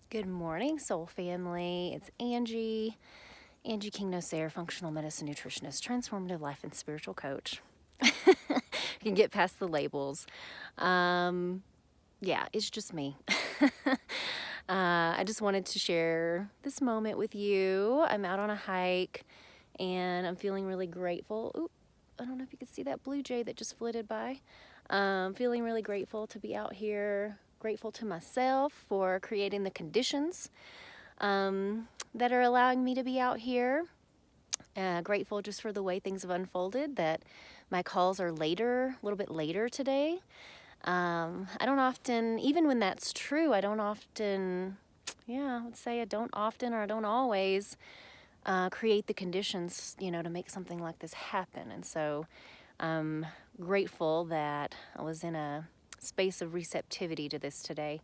Good morning, soul family. It's Angie King Nosair, functional medicine nutritionist, transformative life and spiritual coach. You can get past the labels. Yeah, it's just me. I just wanted to share this moment with you. I'm out on a hike and I'm feeling really grateful. Oop, I don't know if you could see that blue jay that just flitted by. Feeling really grateful to be out here, grateful to myself for creating the conditions that are allowing me to be out here. Grateful just for the way things have unfolded, that my calls are later, a little bit later today. I don't often, even when that's true, I don't often, I would say I don't often or I don't always create the conditions, to make something like this happen. And so I'm grateful that I was in a space of receptivity to this today.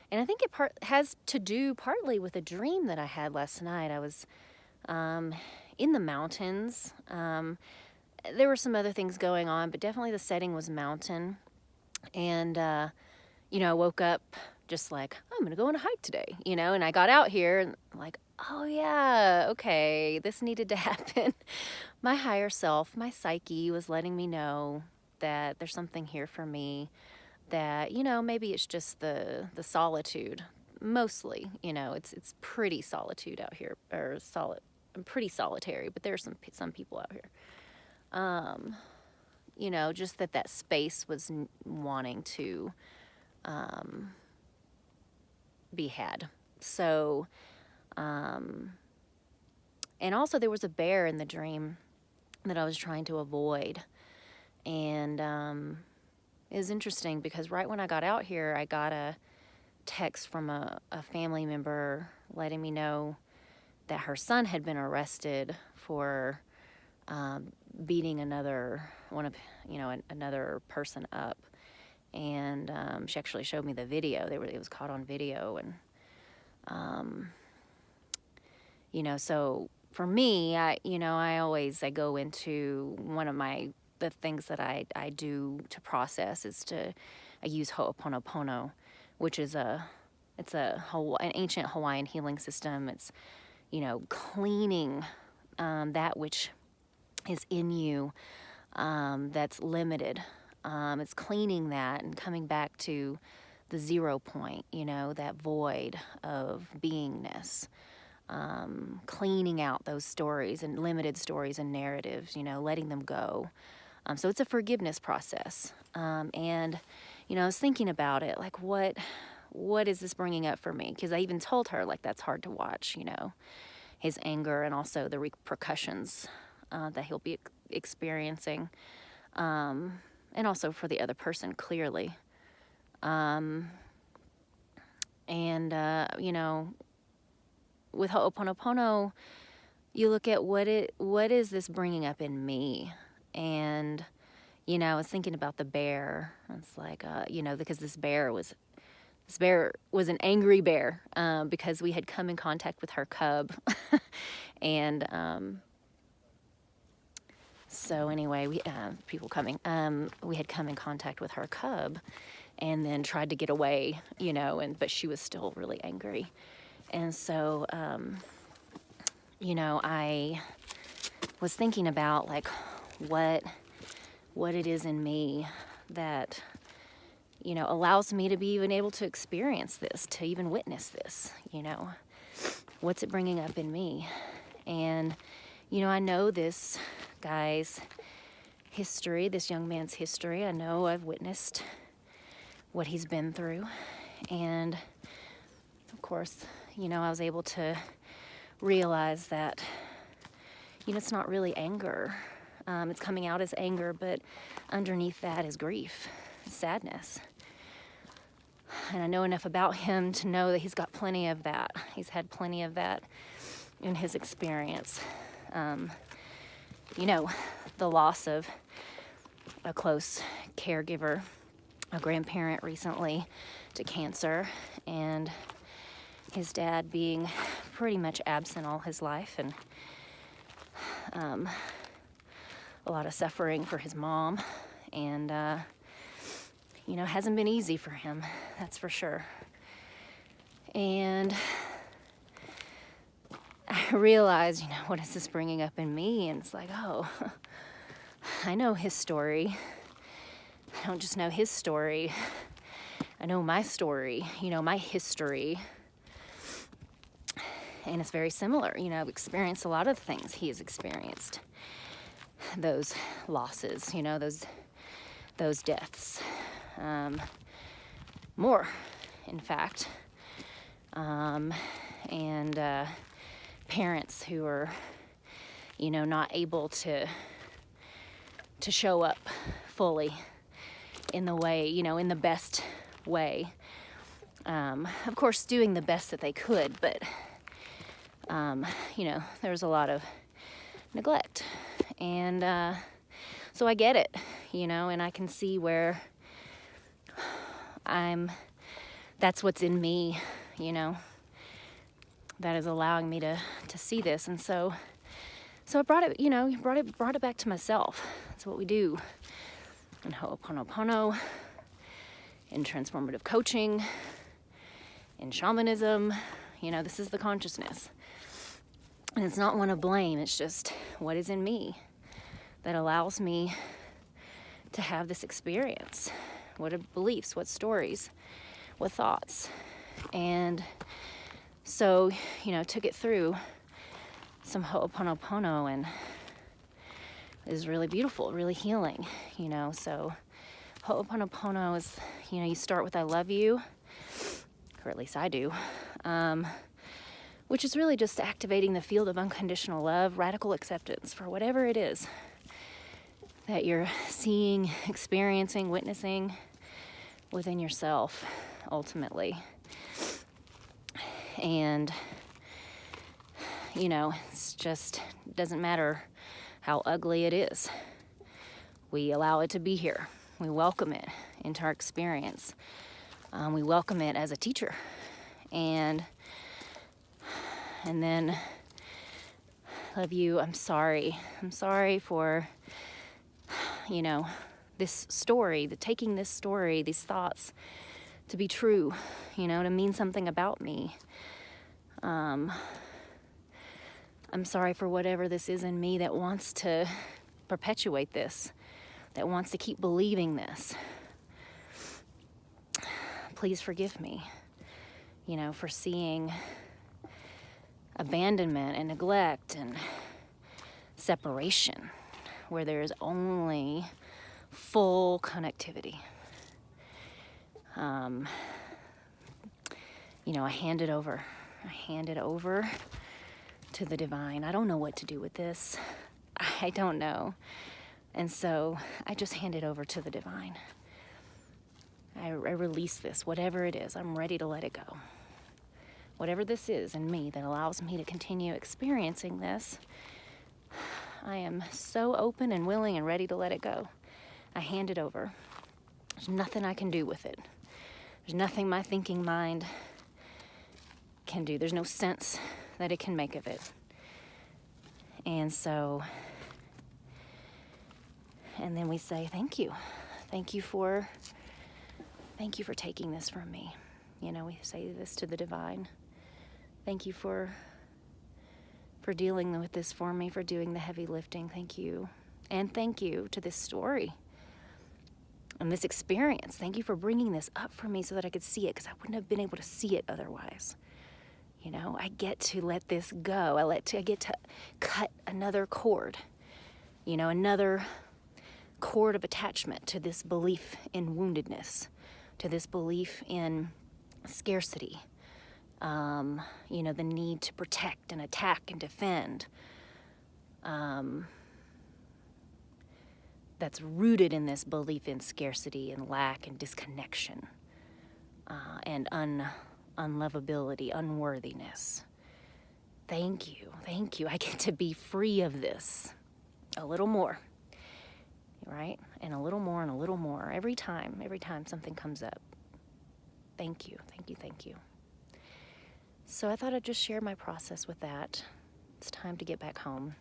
And I think it has to do partly with a dream that I had last night. I was in the mountains. There were some other things going on, but definitely the setting was mountain. And, I woke up just like, I'm going to go on a hike today, and I got out here and like, oh yeah, okay, this needed to happen. My higher self, my psyche was letting me know that there's something here for me, that, maybe it's just the solitude. Mostly, it's pretty solitude out here, or pretty solitary, but there's some people out here. Just that space was wanting to be had. So, and also there was a bear in the dream that I was trying to avoid. And it was interesting because right when I got out here, I got a text from a family member letting me know that her son had been arrested for beating another person up. And she actually showed me the video. It was caught on video. And so for me, I go into the things that I do to process is I use Ho'oponopono, which is an ancient Hawaiian healing system. It's, cleaning that which is in you that's limited. It's cleaning that and coming back to the 0 point, that void of beingness. Cleaning out those stories and limited stories and narratives, letting them go. So it's a forgiveness process. And, I was thinking about it, like, what is this bringing up for me? Because I even told her, like, that's hard to watch, his anger and also the repercussions that he'll be experiencing. And also for the other person, clearly. With Ho'oponopono, you look at what is this bringing up in me? And, I was thinking about the bear. It's like, because this bear was an angry bear because we had come in contact with her cub. And so anyway, we had come in contact with her cub and then tried to get away, but she was still really angry. And so, I was thinking about like what it is in me that, allows me to be even able to experience this, to even witness this, what's it bringing up in me? And, I know this guy's history, this young man's history. I know I've witnessed what he's been through. And of course, I was able to realize that, it's not really anger. It's coming out as anger, but underneath that is grief, sadness. And I know enough about him to know that he's got plenty of that. He's had plenty of that in his experience. The loss of a close caregiver, a grandparent recently to cancer, and his dad being pretty much absent all his life, and a lot of suffering for his mom, and hasn't been easy for him, that's for sure. And I realized, what is this bringing up in me? And it's like, oh, I know his story. I don't just know his story. I know my story, my history. And it's very similar. I've experienced a lot of things he has experienced. Those losses, those deaths. More, in fact. And parents who are, not able to show up fully in the way, in the best way. Of course, doing the best that they could, but, there was a lot of neglect. And so I get it, and I can see where that's what's in me, that is allowing me to see this. And so I brought it back to myself. That's what we do in Ho'oponopono, in transformative coaching, in shamanism. This is the consciousness. And it's not one of blame, it's just what is in me that allows me to have this experience. What are beliefs, what stories, what thoughts. And so, took it through some Ho'oponopono, and it was really beautiful, really healing, So Ho'oponopono is, you start with I love you, or at least I do, which is really just activating the field of unconditional love, radical acceptance for whatever it is that you're seeing, experiencing, witnessing within yourself, ultimately. And, it's just, it doesn't matter how ugly it is. We allow it to be here. We welcome it into our experience. We welcome it as a teacher. And then, love you, I'm sorry. I'm sorry for, this story, taking this story, these thoughts to be true, to mean something about me. I'm sorry for whatever this is in me that wants to perpetuate this, that wants to keep believing this. Please forgive me, for seeing abandonment and neglect and separation where there is only full connectivity. I hand it over. I hand it over to the divine. I don't know what to do with this. I don't know. And so I just hand it over to the divine. I release this, whatever it is. I'm ready to let it go. Whatever this is in me that allows me to continue experiencing this, I am so open and willing and ready to let it go. I hand it over. There's nothing I can do with it. There's nothing my thinking mind can do. There's no sense that it can make of it. And then we say, thank you. Thank you for taking this from me. We say this to the divine. Thank you for dealing with this for me, for doing the heavy lifting. Thank you. And thank you to this story and this experience. Thank you for bringing this up for me so that I could see it, because I wouldn't have been able to see it otherwise. I get to let this go. I get to cut another cord, another cord of attachment to this belief in woundedness, to this belief in scarcity, the need to protect and attack and defend. That's rooted in this belief in scarcity and lack and disconnection, and unlovability, unworthiness. Thank you. I get to be free of this a little more, right? And a little more every time something comes up. Thank you. So I thought I'd just share my process with that. It's time to get back home.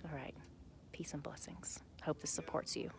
All right. Peace and blessings. Hope this supports you.